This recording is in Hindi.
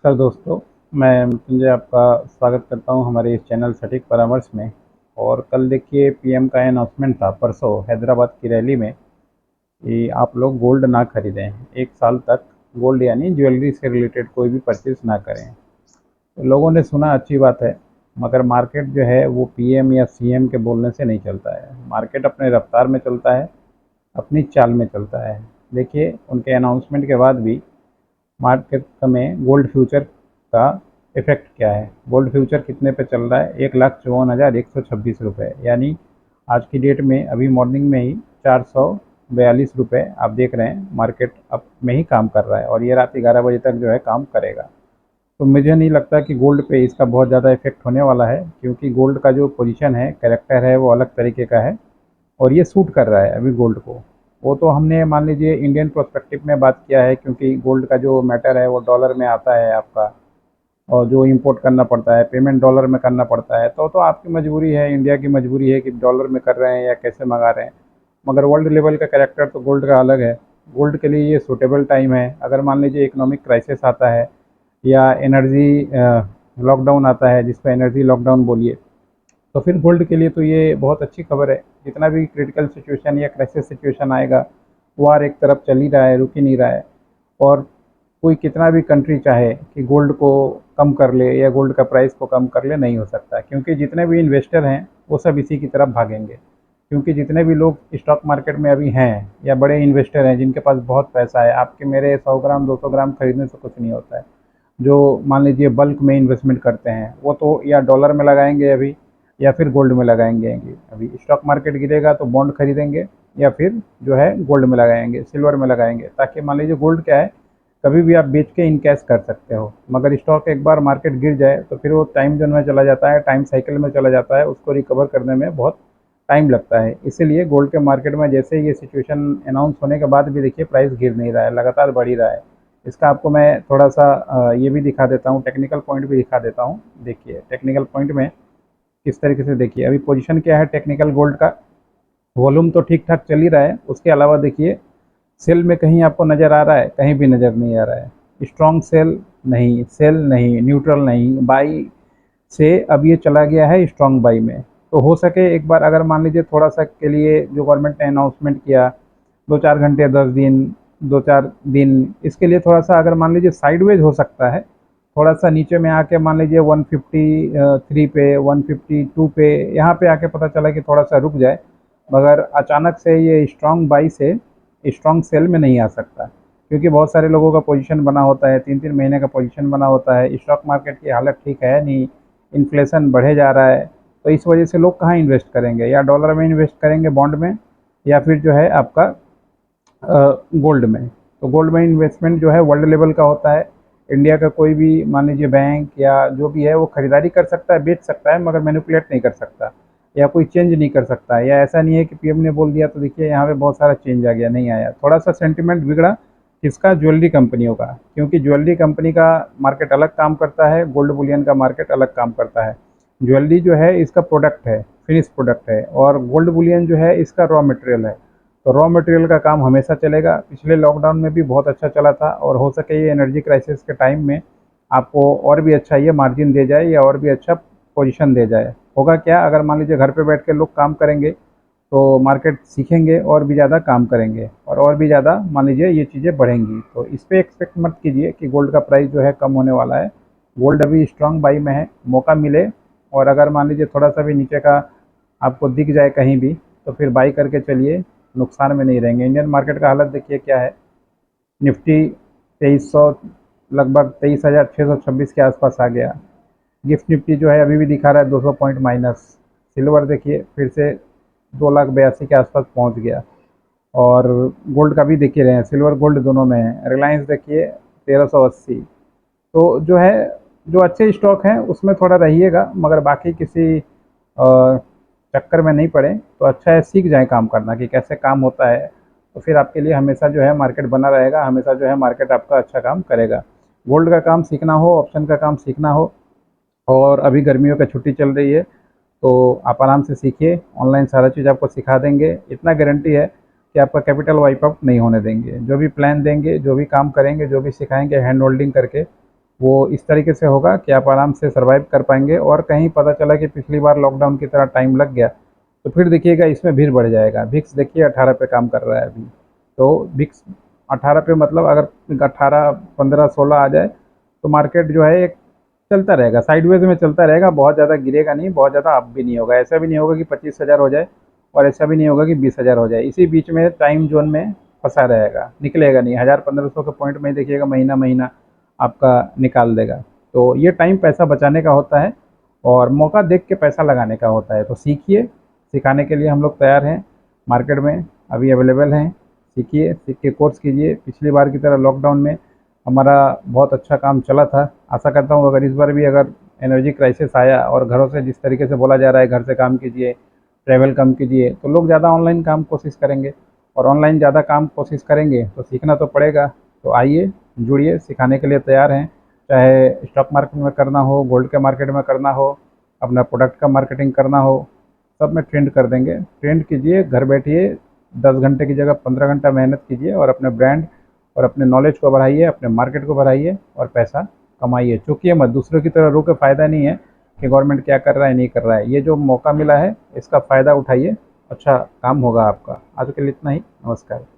नमस्कार दोस्तों, मैं मृत्युंजय आपका स्वागत करता हूं हमारे इस चैनल सटीक परामर्श में। और कल देखिए पीएम का अनाउंसमेंट था परसों हैदराबाद की रैली में कि आप लोग गोल्ड ना खरीदें, 1 साल तक गोल्ड यानी ज्वेलरी से रिलेटेड कोई भी परचेज ना करें। तो लोगों ने सुना, अच्छी बात है, मगर मार्केट जो है वो पीएम या सीएम के बोलने से नहीं चलता है। मार्केट अपने रफ्तार में चलता है, अपनी चाल में चलता है। देखिए उनके अनाउंसमेंट के बाद भी मार्केट में गोल्ड फ्यूचर का इफेक्ट क्या है। गोल्ड फ्यूचर कितने पे चल रहा है? 1,54,126 रुपये, यानी आज की डेट में अभी मॉर्निंग में ही 442 रुपये आप देख रहे हैं मार्केट अप में ही काम कर रहा है, और ये रात 11 बजे तक जो है काम करेगा। तो मुझे नहीं लगता कि गोल्ड पे इसका बहुत ज़्यादा इफेक्ट होने वाला है, क्योंकि गोल्ड का जो पोजीशन है, कैरेक्टर है, वो अलग तरीके का है और ये सूट कर रहा है अभी गोल्ड को। वो तो हमने मान लीजिए इंडियन प्रोस्पेक्टिव में बात किया है, क्योंकि गोल्ड का जो मैटर है वो डॉलर में आता है आपका, और जो इंपोर्ट करना पड़ता है पेमेंट डॉलर में करना पड़ता है। तो आपकी मजबूरी है, इंडिया की मजबूरी है कि डॉलर में कर रहे हैं या कैसे मंगा रहे हैं। मगर वर्ल्ड लेवल का कैरेक्टर तो गोल्ड का अलग है। गोल्ड के लिए ये सूटेबल टाइम है। अगर मान लीजिए इकोनॉमिक क्राइसिस आता है या एनर्जी लॉकडाउन आता है, जिसको एनर्जी लॉकडाउन बोलिए, तो फिर गोल्ड के लिए तो ये बहुत अच्छी खबर है। जितना भी क्रिटिकल सिचुएशन या क्राइसिस सिचुएशन आएगा, वार एक तरफ चल ही रहा है, रुक ही नहीं रहा है, और कोई कितना भी कंट्री चाहे कि गोल्ड को कम कर ले या गोल्ड का प्राइस को कम कर ले, नहीं हो सकता, क्योंकि जितने भी इन्वेस्टर हैं वो सब इसी की तरफ भागेंगे। क्योंकि जितने भी लोग स्टॉक मार्केट में अभी हैं या बड़े इन्वेस्टर हैं जिनके पास बहुत पैसा है, आपके मेरे 100 ग्राम 200 ग्राम खरीदने से कुछ नहीं होता है। जो मान लीजिए बल्क में इन्वेस्टमेंट करते हैं वो तो या डॉलर में लगाएंगे अभी, या फिर गोल्ड में लगाएंगे। अभी स्टॉक मार्केट गिरेगा तो बॉन्ड खरीदेंगे, या फिर जो है गोल्ड में लगाएंगे, सिल्वर में लगाएंगे, ताकि मान लीजिए गोल्ड क्या है, कभी भी आप बेच के इन कैश कर सकते हो। मगर स्टॉक एक बार मार्केट गिर जाए तो फिर वो टाइम जोन में चला जाता है, टाइम साइकिल में चला जाता है, उसको रिकवर करने में बहुत टाइम लगता है। इसीलिए गोल्ड के मार्केट में जैसे ये सिचुएशन अनाउंस होने के बाद भी देखिए प्राइस गिर नहीं रहा है, लगातार बढ़ ही रहा है। इसका आपको मैं थोड़ा सा ये भी दिखा देता हूँ, टेक्निकल पॉइंट भी दिखा देता हूँ। देखिए टेक्निकल पॉइंट में किस तरीके से, देखिए अभी पोजीशन क्या है टेक्निकल गोल्ड का। वॉल्यूम तो ठीक ठाक चल ही रहा है, उसके अलावा देखिए सेल में कहीं आपको नज़र आ रहा है? कहीं भी नज़र नहीं आ रहा है। स्ट्रॉन्ग सेल नहीं, सेल नहीं, न्यूट्रल नहीं, बाई से अब ये चला गया है स्ट्रॉन्ग बाई में। तो हो सके एक बार अगर मान लीजिए थोड़ा सा के लिए जो गवर्नमेंट ने अनाउंसमेंट किया, 2-4 घंटे 10 दिन, 2-4 दिन, इसके लिए थोड़ा सा अगर मान लीजिए साइडवेज हो सकता है, थोड़ा सा नीचे में आके मान लीजिए 153 पे, 152 पे, यहाँ पे आके पता चला कि थोड़ा सा रुक जाए। मगर अचानक से ये स्ट्रॉन्ग बाई से स्ट्रॉन्ग सेल में नहीं आ सकता, क्योंकि बहुत सारे लोगों का पोजीशन बना होता है, 3-3 महीने का पोजीशन बना होता है। स्टॉक मार्केट की हालत ठीक है नहीं, इन्फ्लेशन बढ़े जा रहा है, तो इस वजह से लोग कहाँ इन्वेस्ट करेंगे? या डॉलर में इन्वेस्ट करेंगे, बॉन्ड में, या फिर जो है आपका गोल्ड में। तो गोल्ड में इन्वेस्टमेंट जो है वर्ल्ड लेवल का होता है। इंडिया का कोई भी मान लीजिए बैंक या जो भी है वो खरीदारी कर सकता है, बेच सकता है, मगर मैनिपुलेट नहीं कर सकता या कोई चेंज नहीं कर सकता। या ऐसा नहीं है कि पीएम ने बोल दिया तो देखिए यहाँ पे बहुत सारा चेंज आ गया, नहीं आया। थोड़ा सा सेंटिमेंट बिगड़ा किसका? ज्वेलरी कंपनियों का, क्योंकि ज्वेलरी कंपनी का मार्केट अलग काम करता है, गोल्ड बुलियन का मार्केट अलग काम करता है। ज्वेलरी जो है इसका प्रोडक्ट है, फिनिश प्रोडक्ट है, और गोल्ड बुलियन जो है इसका रॉ मटेरियल है। तो रॉ मटेरियल का काम हमेशा चलेगा। पिछले लॉकडाउन में भी बहुत अच्छा चला था, और हो सके ये एनर्जी क्राइसिस के टाइम में आपको और भी अच्छा ये मार्जिन दे जाए या और भी अच्छा पोजीशन दे जाए। होगा क्या, अगर मान लीजिए घर पे बैठ के लोग काम करेंगे तो मार्केट सीखेंगे और भी ज़्यादा काम करेंगे, और भी ज़्यादा मान लीजिए ये चीज़ें बढ़ेंगी। तो इस पर एक्सपेक्ट मत कीजिए कि गोल्ड का प्राइस जो है कम होने वाला है। गोल्ड अभी स्ट्रांग बाई में है, मौका मिले, और अगर मान लीजिए थोड़ा सा भी नीचे का आपको दिख जाए कहीं भी, तो फिर बाई करके चलिए, नुकसान में नहीं रहेंगे। इंडियन मार्केट का हालत देखिए क्या है। निफ्टी 2300, लगभग 23,626 के आसपास आ गया। गिफ्ट निफ्टी जो है अभी भी दिखा रहा है 200 पॉइंट माइनस। सिल्वर देखिए फिर से 2,82,000 के आसपास पहुंच गया। और गोल्ड का भी देखिए रहे हैं, सिल्वर गोल्ड दोनों में है। रिलायंस देखिए 1380। तो जो है, जो अच्छे स्टॉक हैं उसमें थोड़ा रहिएगा, मगर बाकी किसी चक्कर में नहीं पड़े तो अच्छा है, सीख जाएं काम करना कि कैसे काम होता है। तो फिर आपके लिए हमेशा जो है मार्केट बना रहेगा, हमेशा जो है मार्केट आपका अच्छा काम करेगा। गोल्ड का काम सीखना हो, ऑप्शन का काम सीखना हो, और अभी गर्मियों की छुट्टी चल रही है, तो आप आराम से सीखिए। ऑनलाइन सारा चीज़ आपको सिखा देंगे, इतना गारंटी है कि आपका कैपिटल वाइप आउट नहीं होने देंगे। जो भी प्लान देंगे, जो भी काम करेंगे, जो भी सिखाएंगे हैंड होल्डिंग करके, वो इस तरीके से होगा कि आप आराम से सर्वाइव कर पाएंगे। और कहीं पता चला कि पिछली बार लॉकडाउन की तरह टाइम लग गया तो फिर देखिएगा इसमें भीड़ बढ़ जाएगा। विक्स देखिए 18 पे काम कर रहा है अभी। तो विक्स 18 पे मतलब अगर 18, 15, 16 आ जाए तो मार्केट जो है एक चलता रहेगा, साइडवेज में चलता रहेगा, बहुत ज़्यादा गिरेगा नहीं, बहुत ज़्यादा अप भी नहीं होगा। ऐसा भी नहीं होगा कि 25,000 हो जाए और ऐसा भी नहीं होगा कि 20,000 हो जाए। इसी बीच में टाइम जोन में फंसा रहेगा, निकलेगा नहीं। 1000-1500 के पॉइंट में ही देखिएगा महीना महीना आपका निकाल देगा। तो ये टाइम पैसा बचाने का होता है और मौका देख के पैसा लगाने का होता है। तो सीखिए, सिखाने के लिए हम लोग तैयार हैं, मार्केट में अभी अवेलेबल हैं। सीखिए, सीख के कोर्स कीजिए। पिछली बार की तरह लॉकडाउन में हमारा बहुत अच्छा काम चला था। आशा करता हूँ अगर इस बार भी अगर एनर्जी क्राइसिस आया और घरों से जिस तरीके से बोला जा रहा है घर से काम कीजिए, ट्रैवल कम कीजिए, तो लोग ज़्यादा ऑनलाइन काम कोशिश करेंगे। और ऑनलाइन ज़्यादा काम कोशिश करेंगे तो सीखना तो पड़ेगा। तो आइए, जुड़िए, सिखाने के लिए तैयार हैं। चाहे स्टॉक मार्केट में करना हो, गोल्ड के मार्केट में करना हो, अपना प्रोडक्ट का मार्केटिंग करना हो, सब में ट्रेंड कर देंगे। ट्रेंड कीजिए, घर बैठिए, 10 घंटे की जगह 15 घंटा मेहनत कीजिए और अपने ब्रांड और अपने नॉलेज को बढ़ाइए, अपने मार्केट को बढ़ाइए और पैसा कमाइए। चूकिए मत, दूसरों की तरह रो के फ़ायदा नहीं है कि गवर्नमेंट क्या कर रहा है नहीं कर रहा है। ये जो मौका मिला है इसका फ़ायदा उठाइए, अच्छा काम होगा आपका। आज के लिए इतना ही, नमस्कार।